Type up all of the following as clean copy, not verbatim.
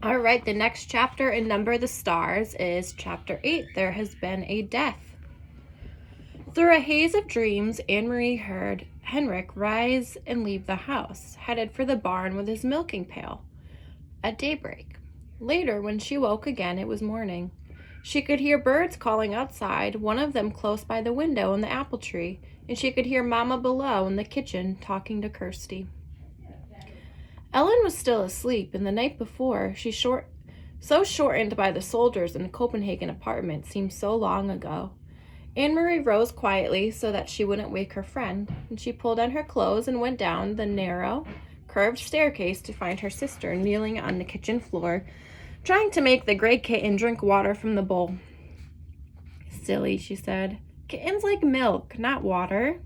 All right, the next chapter in Number the Stars is Chapter 8, There Has Been a Death. Through a haze of dreams, Anne-Marie heard Henrik rise and leave the house, headed for the barn with his milking pail, at daybreak. Later, when she woke again, it was morning. She could hear birds calling outside, one of them close by the window in the apple tree, and she could hear Mama below in the kitchen talking to Kirsty. Ellen was still asleep, and the night before, so shortened by the soldiers in the Copenhagen apartment, seemed so long ago. Anne-Marie rose quietly so that she wouldn't wake her friend, and she pulled on her clothes and went down the narrow, curved staircase to find her sister kneeling on the kitchen floor, trying to make the gray kitten drink water from the bowl. "Silly," she said. "Kittens like milk, not water."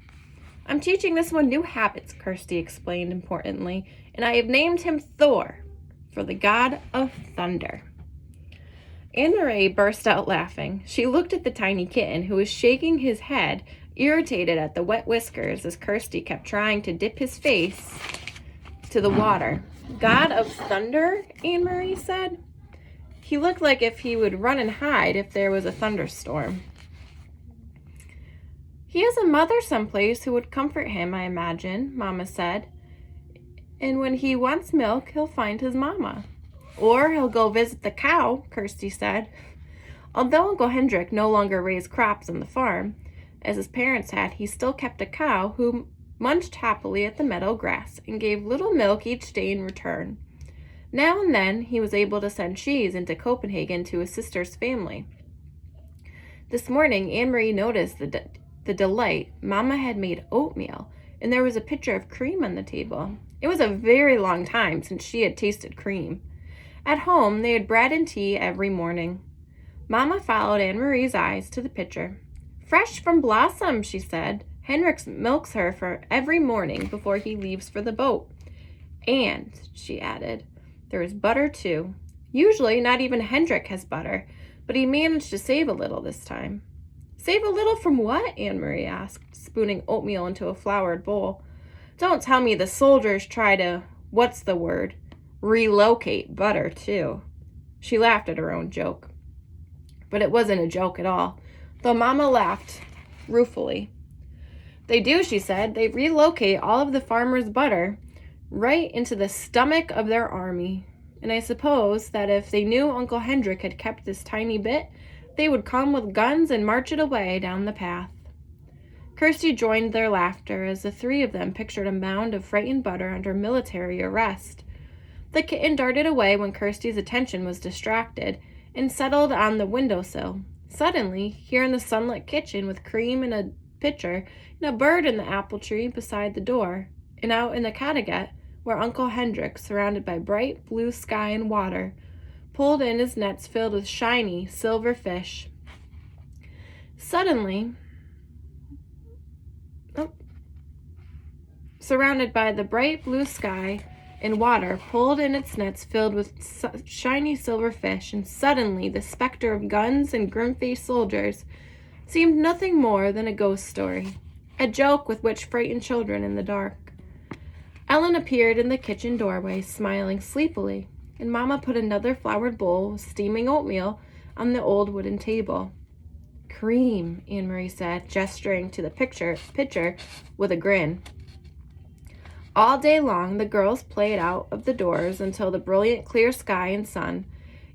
"I'm teaching this one new habits," Kirsty explained importantly, "and I have named him Thor, for the god of thunder." Anne-Marie burst out laughing. She looked at the tiny kitten, who was shaking his head, irritated at the wet whiskers as Kirsty kept trying to dip his face to the water. "God of thunder?" Anne-Marie said. "He looked like if he would run and hide if there was a thunderstorm." "He has a mother someplace who would comfort him, I imagine," Mama said. "And when he wants milk, he'll find his mama. Or he'll go visit the cow," Kirsty said. Although Uncle Hendrik no longer raised crops on the farm, as his parents had, he still kept a cow who munched happily at the meadow grass and gave little milk each day in return. Now and then he was able to send cheese into Copenhagen to his sister's family. This morning, Anne-Marie noticed the delight. Mama had made oatmeal, and there was a pitcher of cream on the table. It was a very long time since she had tasted cream. At home, they had bread and tea every morning. Mama followed Anne-Marie's eyes to the pitcher. "Fresh from Blossom," she said. "Henrik milks her for every morning before he leaves for the boat. And," she added, "there is butter too. Usually not even Hendrik has butter, but he managed to save a little this time." "Save a little from what?" Anne-Marie asked, spooning oatmeal into a floured bowl. "Don't tell me the soldiers try to, relocate butter, too." She laughed at her own joke. But it wasn't a joke at all, though Mama laughed ruefully. "They do," she said. "They relocate all of the farmers' butter right into the stomach of their army. And I suppose that if they knew Uncle Hendrik had kept this tiny bit, they would come with guns and march it away down the path." Kirsty joined their laughter as the three of them pictured a mound of frightened butter under military arrest. The kitten darted away when Kirsty's attention was distracted and settled on the windowsill. Suddenly, here in the sunlit kitchen with cream in a pitcher and a bird in the apple tree beside the door, and out in the Kattegat, where Uncle Hendrik, surrounded by bright blue sky and water, pulled in his nets filled with shiny silver fish. Surrounded by the bright blue sky and water, pulled in its nets filled with shiny silver fish, and suddenly the specter of guns and grim-faced soldiers seemed nothing more than a ghost story, a joke with which frightened children in the dark. Ellen appeared in the kitchen doorway, smiling sleepily, and Mama put another floured bowl with steaming oatmeal on the old wooden table. "Cream," Anne-Marie said, gesturing to the pitcher with a grin. All day long, the girls played out of the doors until the brilliant clear sky and sun.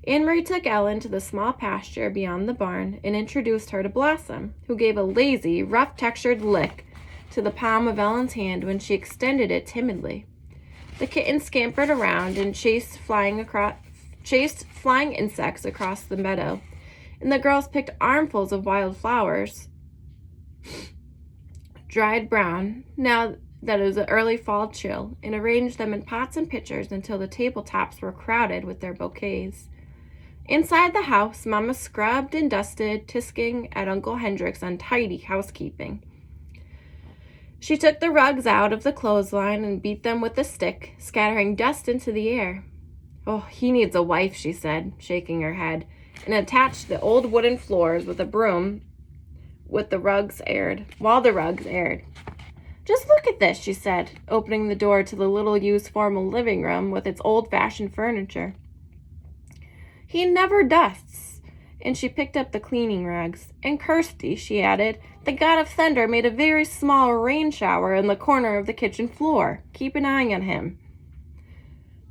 Anne-Marie took Ellen to the small pasture beyond the barn and introduced her to Blossom, who gave a lazy, rough-textured lick to the palm of Ellen's hand when she extended it timidly. The kitten scampered around and chased flying insects across the meadow, and the girls picked armfuls of wild flowers, dried brown, now that it was an early fall chill, and arranged them in pots and pitchers until the tabletops were crowded with their bouquets. Inside the house, Mama scrubbed and dusted, tisking at Uncle Hendrik's untidy housekeeping. She took the rugs out of the clothesline and beat them with a stick, scattering dust into the air. "Oh, he needs a wife," she said, shaking her head, and attached the old wooden floors with a broom while the rugs aired. "Just look at this," she said, opening the door to the little used formal living room with its old-fashioned furniture. He never dusts. And she picked up the cleaning rags. And Kirsty, she added, the god of thunder made a very small rain shower in the corner of the kitchen floor. Keep an eye on him.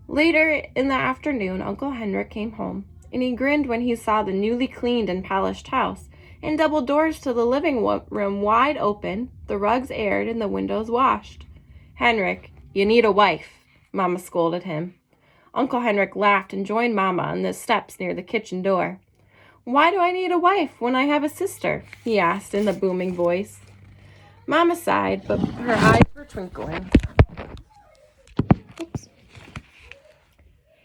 Later in the afternoon, Uncle Henrik came home, and he grinned when he saw the newly cleaned and polished house, and double doors to the living room wide open, the rugs aired, and the windows washed. Henrik, you need a wife, Mama scolded him. Uncle Henrik laughed and joined Mama on the steps near the kitchen door. Why do I need a wife when I have a sister? He asked in the booming voice. Mama sighed, but her eyes were twinkling. Oops.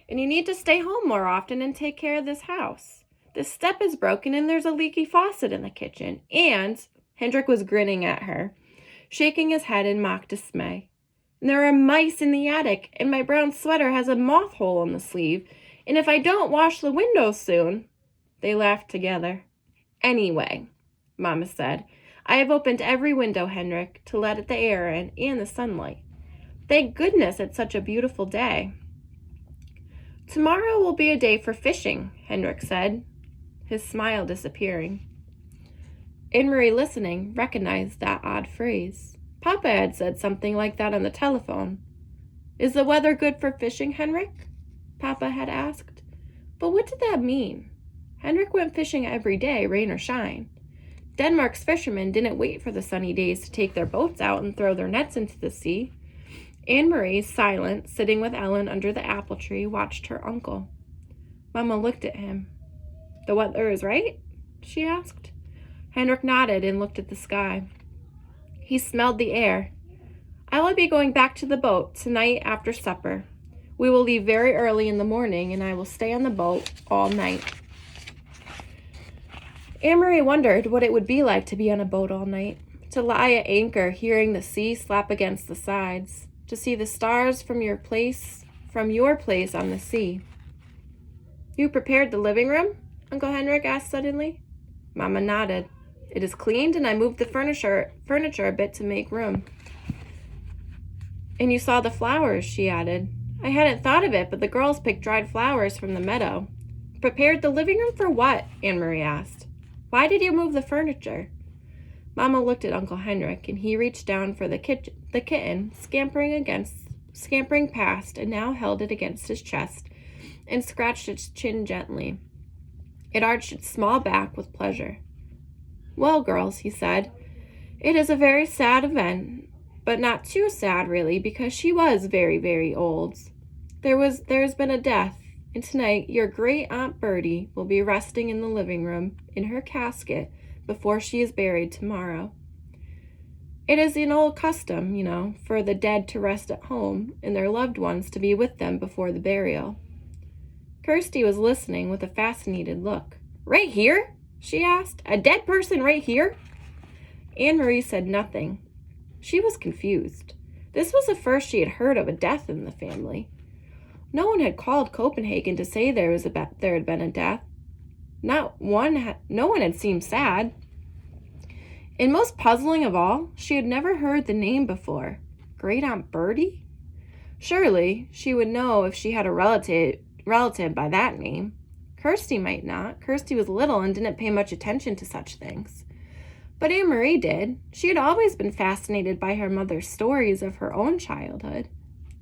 And you need to stay home more often and take care of this house. This step is broken and there's a leaky faucet in the kitchen. And Hendrik was grinning at her, shaking his head in mock dismay. And there are mice in the attic, and my brown sweater has a moth hole in the sleeve. And if I don't wash the windows soon... They laughed together. Anyway, Mama said, I have opened every window, Henrik, to let the air in and the sunlight. Thank goodness it's such a beautiful day. Tomorrow will be a day for fishing, Henrik said, his smile disappearing. Anne-Marie, listening, recognized that odd phrase. Papa had said something like that on the telephone. Is the weather good for fishing, Henrik? Papa had asked. But what did that mean? Henrik went fishing every day, rain or shine. Denmark's fishermen didn't wait for the sunny days to take their boats out and throw their nets into the sea. Anne-Marie, silent, sitting with Ellen under the apple tree, watched her uncle. Mama looked at him. The weather is right? She asked. Henrik nodded and looked at the sky. He smelled the air. I will be going back to the boat tonight after supper. We will leave very early in the morning, and I will stay on the boat all night. Anne-Marie wondered what it would be like to be on a boat all night, to lie at anchor hearing the sea slap against the sides, to see the stars from your place on the sea. You prepared the living room? Uncle Henrik asked suddenly. Mama nodded. It is cleaned, and I moved the furniture a bit to make room. And you saw the flowers, she added. I hadn't thought of it, but the girls picked dried flowers from the meadow. Prepared the living room for what? Anne-Marie asked. Why did you move the furniture? Mama looked at Uncle Henrik, and he reached down for the kitten, scampering past, and now held it against his chest and scratched its chin gently. It arched its small back with pleasure. Well, girls, he said, it is a very sad event, but not too sad, really, because she was very, very old. There's been a death, and tonight your great Aunt Bertie will be resting in the living room in her casket before she is buried tomorrow. It is an old custom, for the dead to rest at home and their loved ones to be with them before the burial. Kirsty was listening with a fascinated look. Right here? She asked. A dead person right here? Anne-Marie said nothing. She was confused. This was the first she had heard of a death in the family. No one had called Copenhagen to say there had been a death. No one had seemed sad. And most puzzling of all, she had never heard the name before. Great Aunt Bertie? Surely she would know if she had a relative by that name. Kirsty might not. Kirsty was little and didn't pay much attention to such things. But Anne-Marie did. She had always been fascinated by her mother's stories of her own childhood.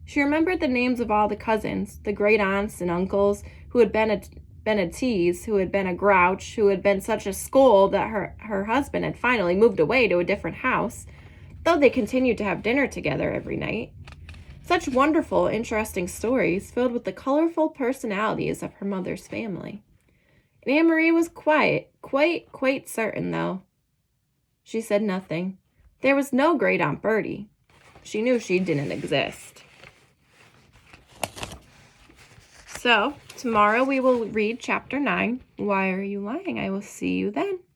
She remembered the names of all the cousins, the great aunts and uncles who had been a tease, who had been a grouch, who had been such a scold that her husband had finally moved away to a different house, though they continued to have dinner together every night. Such wonderful, interesting stories filled with the colorful personalities of her mother's family. And Anne-Marie was quiet, quite certain, though. She said nothing. There was no great Aunt Bertie. She knew she didn't exist. So, tomorrow we will read chapter 9, Why Are You Lying? I will see you then.